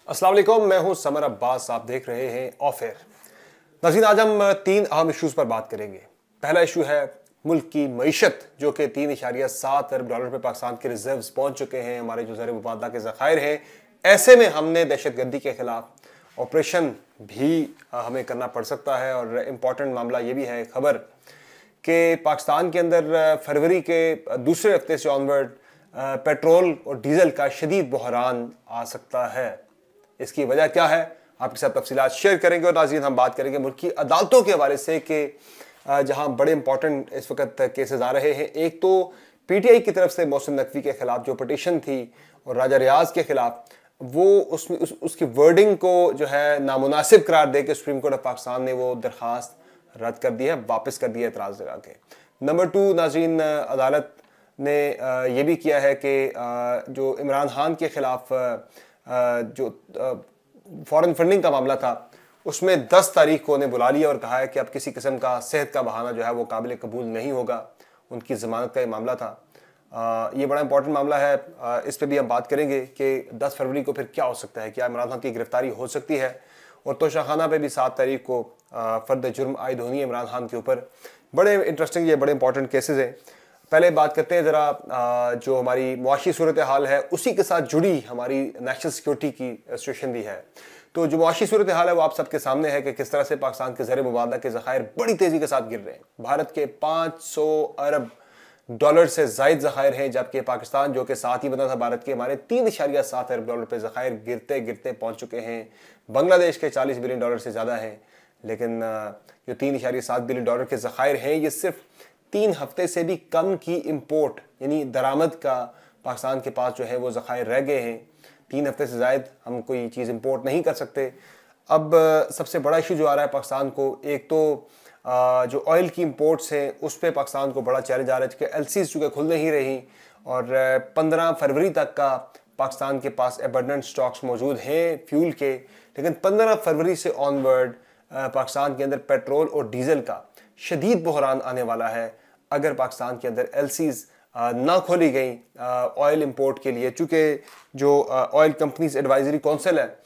अस्सलाम वालेकुम, मैं हूं समर अब्बास। आप देख रहे हैं ऑफ एयर। नाज़रीन, आज हम तीन अहम इश्यूज पर बात करेंगे। पहला इशू है मुल्क की मईशत, जो कि $3.7 अरब पे पाकिस्तान के रिजर्व्स पहुंच चुके हैं। हमारे जो ज़र मुबादला के ज़खायर हैं, ऐसे में हमने दहशतगर्दी के खिलाफ ऑपरेशन भी हमें करना पड़ सकता है। और इम्पॉर्टेंट मामला ये भी है, खबर कि पाकिस्तान के अंदर फरवरी के दूसरे हफ्ते से ऑनवर्ड पेट्रोल और डीजल का शदीद बहरान आ सकता है। इसकी वजह क्या है, आपके साथ तफसीलात शेयर करेंगे। और नाज़रीन, हम बात करेंगे मुल्क की अदालतों के हवाले से कि जहां बड़े इंपॉर्टेंट इस वक्त केसेस आ रहे हैं। एक तो पीटीआई की तरफ से मोहसिन नकवी के खिलाफ जो पटिशन थी और राजा रियाज के खिलाफ, वो उसकी वर्डिंग को जो है नामुनासिब करार दे के सुप्रीम कोर्ट ऑफ पाकिस्तान ने वो दरखास्त रद्द कर दी है, वापस कर दिया एतराज़ लगा के। नंबर 2, नाज़रीन, अदालत ने ये भी किया है कि जो इमरान खान के खिलाफ जो फॉरेन फंडिंग का मामला था, उसमें 10 तारीख को उन्हें बुला लिया और कहा है कि अब किसी किस्म का सेहत का बहाना जो है वो काबिल कबूल नहीं होगा। उनकी ज़मानत का ये मामला था। ये बड़ा इंपॉर्टेंट मामला है। इस पर भी हम बात करेंगे कि 10 फरवरी को फिर क्या हो सकता है, क्या इमरान खान की गिरफ्तारी हो सकती है। और तोशाखाना पे भी 7 तारीख को फर्द जुर्म आयद होनी है इमरान खान के ऊपर। बड़े इंटरेस्टिंग, ये बड़े इंपॉर्टेंट केसेस हैं। पहले बात करते हैं ज़रा जो हमारी मुआशी सूरत हाल है, उसी के साथ जुड़ी हमारी नेशनल सिक्योरिटी की सिचुएशन भी है। तो जो मुआशी सूरत हाल है वो आप सबके सामने है कि किस तरह से पाकिस्तान के ज़र मुबादला के ज़खायर बड़ी तेज़ी के साथ गिर रहे हैं। भारत के $500 से ज़ायद ज़खायर हैं, जबकि पाकिस्तान जो कि साथ ही बना था भारत के, हमारे $3.7 अरब पे ज़खायर गिरते गिरते पहुँच चुके हैं। बांग्लादेश के $40 बिलियन से ज़्यादा हैं। लेकिन जो $3.7 बिलियन के ज़खायर हैं, ये सिर्फ 3 हफ्ते से भी कम की इंपोर्ट यानी दरामद का पाकिस्तान के पास जो है वो ज़खायर रह गए हैं। 3 हफ्ते से ज़ायद हम कोई चीज़ इंपोर्ट नहीं कर सकते। अब सबसे बड़ा इशू जो आ रहा है पाकिस्तान को, एक तो जो ऑयल की इंपोर्ट्स हैं उस पर पाकिस्तान को बड़ा चैलेंज आ रहा है कि एलसीज चूँकि खुल नहीं रही और 15 फरवरी तक का पाकिस्तान के पास एबंडेंट स्टॉक्स मौजूद हैं फ्यूल के। लेकिन 15 फरवरी से ऑनवर्ड पाकिस्तान के अंदर पेट्रोल और डीजल का शदीद बहरान आने वाला है अगर पाकिस्तान के अंदर एलसीज ना खोली गई ऑयल इंपोर्ट के लिए। चूँकि जो ऑयल कंपनीज एडवाइजरी काउंसिल है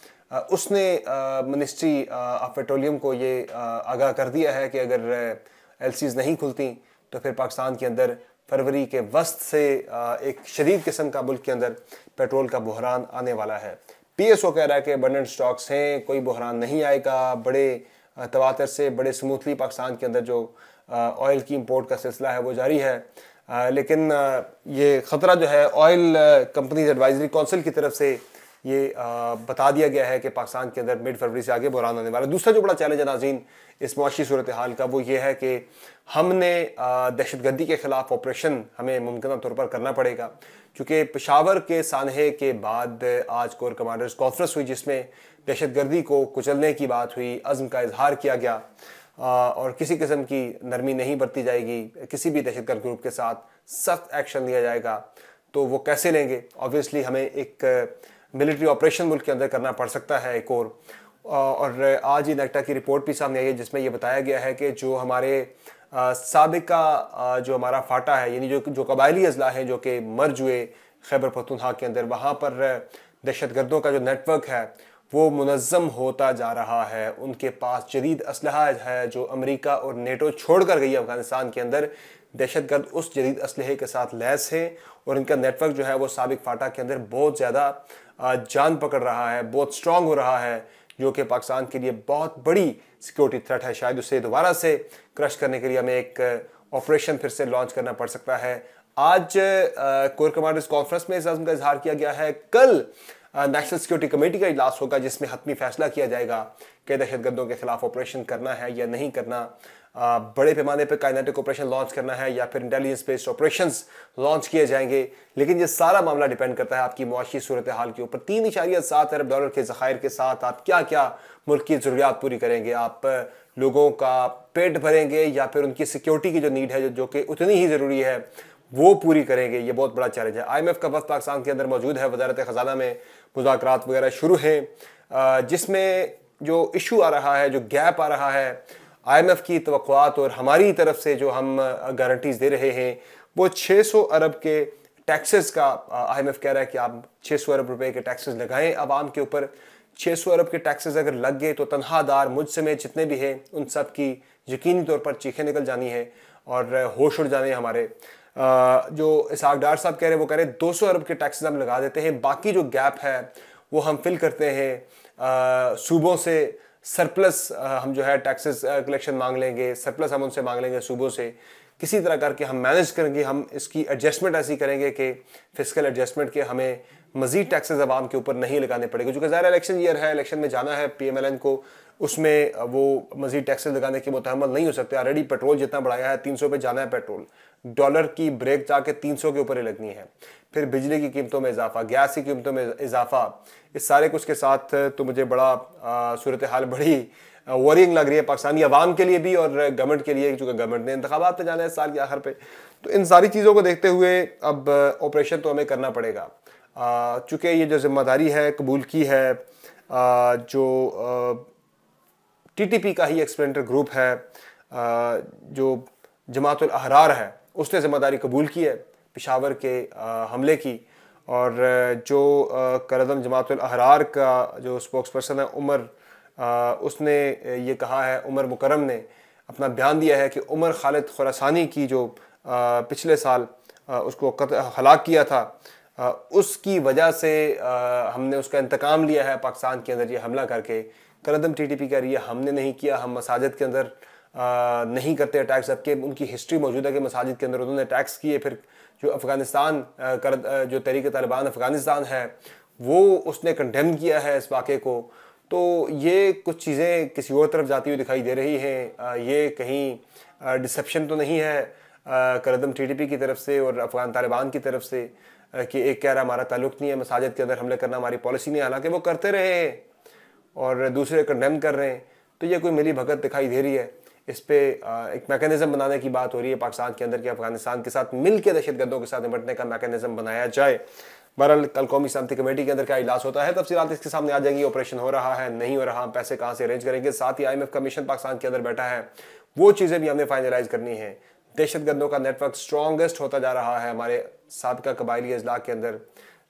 उसने मिनिस्ट्री ऑफ पेट्रोलियम को ये आगाह कर दिया है कि अगर एलसीज नहीं खुलती तो फिर पाकिस्तान के अंदर फरवरी के वस्त से एक शदीद किस्म का मुल्क के अंदर पेट्रोल का बहरान आने वाला है। पीएसओ कह रहा है कि अबंडेंट स्टॉक्स हैं, कोई बहरान नहीं आएगा। बड़े तवातर से बड़े स्मूथली पाकिस्तान के अंदर जो ऑयल की इंपोर्ट का सिलसिला है वो जारी है। लेकिन ये ख़तरा जो है ऑयल कंपनीज एडवाइजरी काउंसिल की तरफ से ये बता दिया गया है कि पाकिस्तान के अंदर मिड फरवरी से आगे बहरान आने वाला है। दूसरा जो बड़ा चैलेंज है नाज़रीन इस मुआशी सूरत हाल का, वो ये है कि हमने दहशतगर्दी के ख़िलाफ़ ऑपरेशन हमें मुमकिन तौर पर करना पड़ेगा। क्योंकि पेशावर के सानहे के बाद आज कोर कमांडर्स कॉन्फ्रेंस हुई जिसमें दहशतगर्दी को कुचलने की बात हुई, अज़्म का इजहार किया गया और किसी किस्म की नरमी नहीं बरती जाएगी। किसी भी दहशतगर्द ग्रुप के साथ सख्त एक्शन लिया जाएगा। तो वो कैसे लेंगे? ऑब्वियसली हमें एक मिलिट्री ऑपरेशन मुल्क के अंदर करना पड़ सकता है एक और आज ही नेक्टा की रिपोर्ट भी सामने आई है जिसमें यह बताया गया है कि जो हमारे साबिका जो हमारा फाटा है यानी जो कबायली अजला हैं जो कि मर्ज हुए खैबर पख्तूनख्वा के अंदर, वहाँ पर दहशतगर्दों का जो नेटवर्क है वो मुनज़्ज़म होता जा रहा है। उनके पास जदीद असलहा है जो अमेरिका और नेटो छोड़ कर गई अफगानिस्तान के अंदर। दहशतगर्द उस जदीद असलहे के साथ लैस है और इनका नेटवर्क जो है वो साबिक फाटा के अंदर बहुत ज़्यादा जान पकड़ रहा है, बहुत स्ट्रॉन्ग हो रहा है, जो कि पाकिस्तान के लिए बहुत बड़ी सिक्योरिटी थ्रेट है। शायद उसे दोबारा से क्रश करने के लिए हमें एक ऑपरेशन फिर से लॉन्च करना पड़ सकता है। आज कोर कमांडर्स कॉन्फ्रेंस में इस अज़्म का इजहार किया गया है। कल नेशनल सिक्योरिटी कमेटी का इजलास होगा जिसमें हतमी फैसला किया जाएगा कि दहशतगर्दों के खिलाफ ऑपरेशन करना है या नहीं करना, बड़े पैमाने पर काइनेटिक ऑपरेशन लॉन्च करना है या फिर इंटेलिजेंस बेस्ड ऑपरेशंस लॉन्च किए जाएंगे। लेकिन ये सारा मामला डिपेंड करता है आपकी मुआशी सूरत हाल के ऊपर। $3.7 अरब के ज़खायर के साथ आप क्या क्या मुल्क की ज़रूरियात पूरी करेंगे? आप लोगों का पेट भरेंगे या फिर उनकी सिक्योरिटी की जो नीड है जो कि उतनी ही ज़रूरी है वो पूरी करेंगे? ये बहुत बड़ा चैलेंज है। IMF का वफ़द पाकिस्तान के अंदर मौजूद है। वज़ारत ख़ज़ाना में मुज़ाकरात वगैरह शुरू हैं जिसमें जो इशू आ रहा है, जो गैप आ रहा है, IMF की तवक्कुआत और हमारी तरफ से जो हम गारंटीज़ दे रहे हैं वो 600 अरब के टैक्सेस का IMF कह रहा है कि आप 600 अरब रुपए के टैक्सेस लगाएं आवाम के ऊपर। 600 अरब के टैक्सेस अगर लग गए तो तनहादार मुझ समेत जितने भी हैं उन सब की यकीनी तौर पर चीखें निकल जानी है और होश उड़ जाने हमारे। जो इसहाक डार साहब कह रहे हैं वो कह रहे हैं 200 अरब के टैक्सेस हम लगा देते हैं, बाकी जो गैप है वो हम फिल करते हैं सूबों से सरप्लस हम जो है टैक्सेस कलेक्शन मांग लेंगे, सरप्लस हम उनसे मांग लेंगे सूबों से, किसी तरह करके हम मैनेज करेंगे, हम इसकी एडजस्टमेंट ऐसी करेंगे कि फिस्कल एडजस्टमेंट के हमें मजीद टैक्सेस आवाम के ऊपर नहीं लगाने पड़ेंगे। क्योंकि ज़ाहिर इलेक्शन ईयर है, इलेक्शन में जाना है PMLN को, उसमें वो मजीद टैक्सेस लगाने के मुतहम्मल नहीं हो सकते। ऑलरेडी पेट्रोल जितना बढ़ाया है 300 पे जाना है पेट्रोल, डॉलर की ब्रेक जाके 300 के ऊपर ही लगनी है, फिर बिजली की कीमतों में इजाफा, गैस की कीमतों में इजाफा, इस सारे कुछ के साथ तो मुझे बड़ा सूरत हाल बड़ी वरिंग लग रही है पाकिस्तानी अवाम के लिए भी और गवर्नमेंट के लिए, चूँकि गवर्नमेंट ने इंतखाबात में जाना है साल के आखिर पे। तो इन सारी चीज़ों को देखते हुए अब ऑपरेशन तो हमें करना पड़ेगा। चूँकि ये जो जिम्मेदारी है कबूल की है, जो TTP का ही एक्सपेरिमेंटल ग्रुप है, जो जमातुल अहरार है, उसने जिम्मेदारी कबूल की है पेशावर के हमले की। और जो करदम जमातुल अहरार का जो स्पोक्स पर्सन है उमर, उसने ये कहा है, उमर मुकरम ने अपना बयान दिया है कि उमर खालिद खुरासानी की जो पिछले साल उसको हलाक किया था, उसकी वजह से हमने उसका इंतकाम लिया है पाकिस्तान के अंदर ये हमला करके। करदम TTP कह रही है हमने नहीं किया, हम मसाजिद के अंदर नहीं करते अटैक्स, जबकि उनकी हिस्ट्री मौजूद है कि मसाजिद के अंदर उन्होंने अटैक्स किए। फिर जो अफ़गानिस्तान जो तहरीक तालिबान अफ़गानिस्तान है वो उसने कंडेम किया है इस वाक़े को। तो ये कुछ चीज़ें किसी और तरफ जाती हुई दिखाई दे रही हैं। ये कहीं डिसेप्शन तो नहीं है करदम TTP की तरफ से और अफ़गान तालिबान की तरफ से कि एक कह रहा हमारा ताल्लुक़ नहीं है मसाजिद के अंदर हमले करना हमारी पॉलिसी नहीं, हालांकि वो करते रहे हैं और दूसरे कंडेम कर रहे हैं। तो ये कोई मिली भगत दिखाई दे रही है। इस पे एक मैकेनिज़्म बनाने की बात हो रही है पाकिस्तान के अंदर कि अफगानिस्तान के साथ मिल के दहशतगर्दों के साथ निपटने का मैकेनिज़्म बनाया जाए। बहरहाल कल कौमी सलामती कमेटी के अंदर क्या इजलास होता है, तफसीलात इसके सामने आ जाएंगी। ऑपरेशन हो रहा है नहीं हो रहा, पैसे कहाँ से अरेंज करेंगे, साथ ही IMF का मिशन पाकिस्तान के अंदर बैठा है, वो चीज़ें भी हमने फाइनलाइज करनी है। दहशतगर्दों का नेटवर्क स्ट्रॉन्गेस्ट होता जा रहा है हमारे साबिका कबायली अजला के अंदर,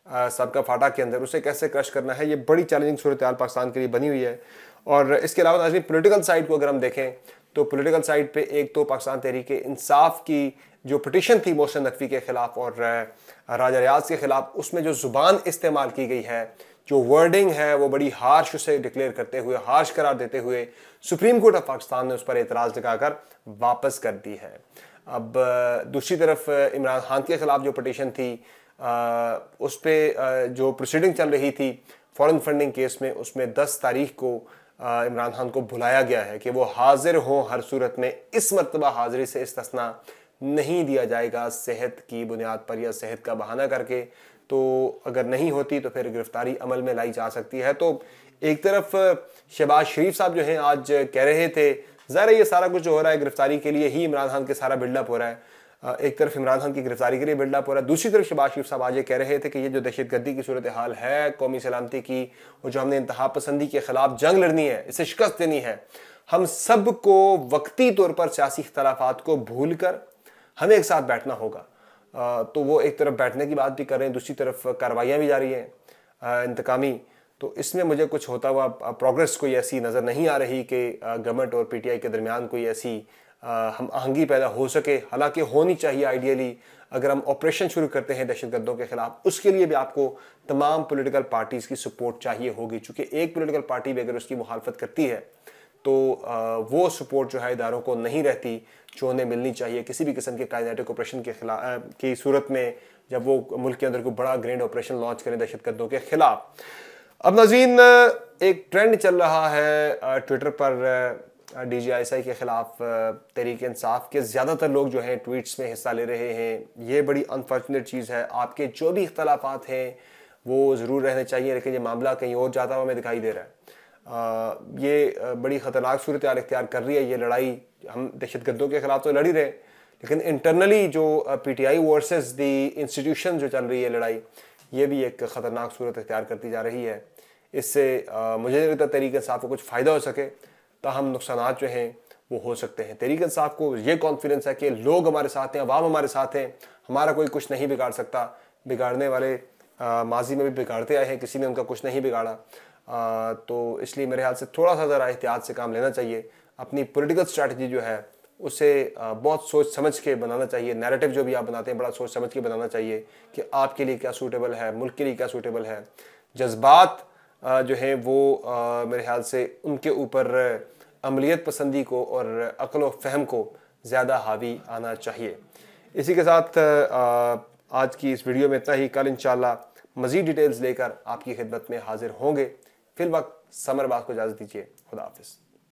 साबिका फाटा के अंदर, उसे कैसे क्रश करना है, ये बड़ी चैलेंजिंग सूरत हाल पाकिस्तान के लिए बनी हुई है। और इसके अलावा नाज़रीन पॉलिटिकल साइड को अगर हम देखें तो पॉलिटिकल साइड पे एक तो पाकिस्तान तहरीक इंसाफ की जो पिटिशन थी मोहसिन नकवी के खिलाफ और राजा रियाज के खिलाफ, उसमें जो जुबान इस्तेमाल की गई है, जो वर्डिंग है, वो बड़ी हार्श उसे डिक्लेयर करते हुए, हार्श करार देते हुए सुप्रीम कोर्ट ऑफ पाकिस्तान ने उस पर एतराज़ लगाकर वापस कर दी है। अब दूसरी तरफ इमरान खान के खिलाफ जो पिटिशन थी उस पर जो प्रोसीडिंग चल रही थी फॉरेन फंडिंग केस में, उसमें 10 तारीख को इमरान खान को बुलाया गया है कि वो हाजिर हों हर सूरत में। इस मरतबा हाजिरी से इस्तिस्ना नहीं दिया जाएगा सेहत की बुनियाद पर या सेहत का बहाना करके। तो अगर नहीं होती तो फिर गिरफ्तारी अमल में लाई जा सकती है। तो एक तरफ शहबाज शरीफ साहब जो हैं आज कह रहे थे, ज़ाहिर ये सारा कुछ जो हो रहा है गिरफ्तारी के लिए ही इमरान खान के सारा बिल्डअप हो रहा है। एक तरफ इमरान खान की गिरफ्तारी के लिए बिल्डअप हो रहा है, दूसरी तरफ शहबाज शरीफ साहब आज ये कह रहे थे कि ये जो दहशतगर्दी की सूरत हाल है कौमी सलामती की, और जो हमने इंतहा पसंदी के खिलाफ जंग लड़नी है, इसे शिकस्त देनी है, हम सब को वक्ती तौर पर सियासी इख्तलाफात को भूल कर हमें एक साथ बैठना होगा। तो वो एक तरफ बैठने की बात भी कर रहे हैं, दूसरी तरफ कार्रवाइयाँ भी जारी हैं इंतकामी। तो इसमें मुझे कुछ होता हुआ प्रोग्रेस कोई ऐसी नज़र नहीं आ रही कि गवर्नमेंट और PTI के दरमियान कोई ऐसी हम आहंगी पैदा हो सके। हालांकि होनी चाहिए आइडियली। अगर हम ऑपरेशन शुरू करते हैं दहशतगर्दों के खिलाफ, उसके लिए भी आपको तमाम पॉलिटिकल पार्टीज़ की सपोर्ट चाहिए होगी, चूँकि एक पॉलिटिकल पार्टी भी अगर उसकी मुखालफत करती है तो वो सपोर्ट जो है इदारों को नहीं रहती जो उन्हें मिलनी चाहिए किसी भी किस्म के काइनेटिक ऑपरेशन के खिलाफ की सूरत में, जब वो मुल्क के अंदर कोई बड़ा ग्रैंड ऑपरेशन लॉन्च करें दहशतगर्दों के खिलाफ। अब नाज़रीन एक ट्रेंड चल रहा है ट्विटर पर DGISI के ख़िलाफ़ तहरीक इंसाफ के ज़्यादातर लोग जो हैं ट्वीट्स में हिस्सा ले रहे हैं। ये बड़ी अनफॉर्चुनेट चीज़ है। आपके जो भी इख्तलाफात हैं वो ज़रूर रहने चाहिए, लेकिन ये मामला कहीं और जाता हुआ हमें दिखाई दे रहा है। ये बड़ी ख़तरनाक सूरत हाल इख्तियार कर रही है। ये लड़ाई हम दहशतगर्दों के ख़िलाफ़ तो लड़ ही रहे, लेकिन इंटरनली जो PTI वर्सेस द इंस्टीट्यूशन जो चल रही है लड़ाई, ये भी एक ख़तरनाक सूरत इख्तियार करती जा रही है। इससे मुझे नहीं लगता तहरीक इंसाफ को कुछ फ़ायदा हो सके, ताहम नुकसान जो हैं वो हो सकते हैं। तहरीक इंसाफ को ये कॉन्फिडेंस है कि लोग हमारे साथ हैं, अवाम हमारे साथ हैं, हमारा कोई कुछ नहीं बिगाड़ सकता। बिगाड़ने वाले माजी में भी बिगाड़ते आए हैं, किसी ने उनका कुछ नहीं बिगाड़ा। तो इसलिए मेरे ख्याल से थोड़ा सा ज़रा एहतियात से काम लेना चाहिए। अपनी पॉलिटिकल स्ट्रैटेजी जो है उसे बहुत सोच समझ के बनाना चाहिए। नैरेटिव जो भी आप बनाते हैं बड़ा सोच समझ के बनाना चाहिए कि आपके लिए क्या सूटेबल है, मुल्क के लिए क्या सूटेबल है। जज्बात जो हैं वो मेरे ख्याल से उनके ऊपर अमलियत पसंदी को और अक्ल व फ़हम को ज़्यादा हावी आना चाहिए। इसी के साथ आज की इस वीडियो में इतना ही। कल इंशाल्लाह मज़ीद डिटेल्स लेकर आपकी खिदमत में हाजिर होंगे। फिल वक्त समर बात को इजाज़त दीजिए। खुदा हाफिज़।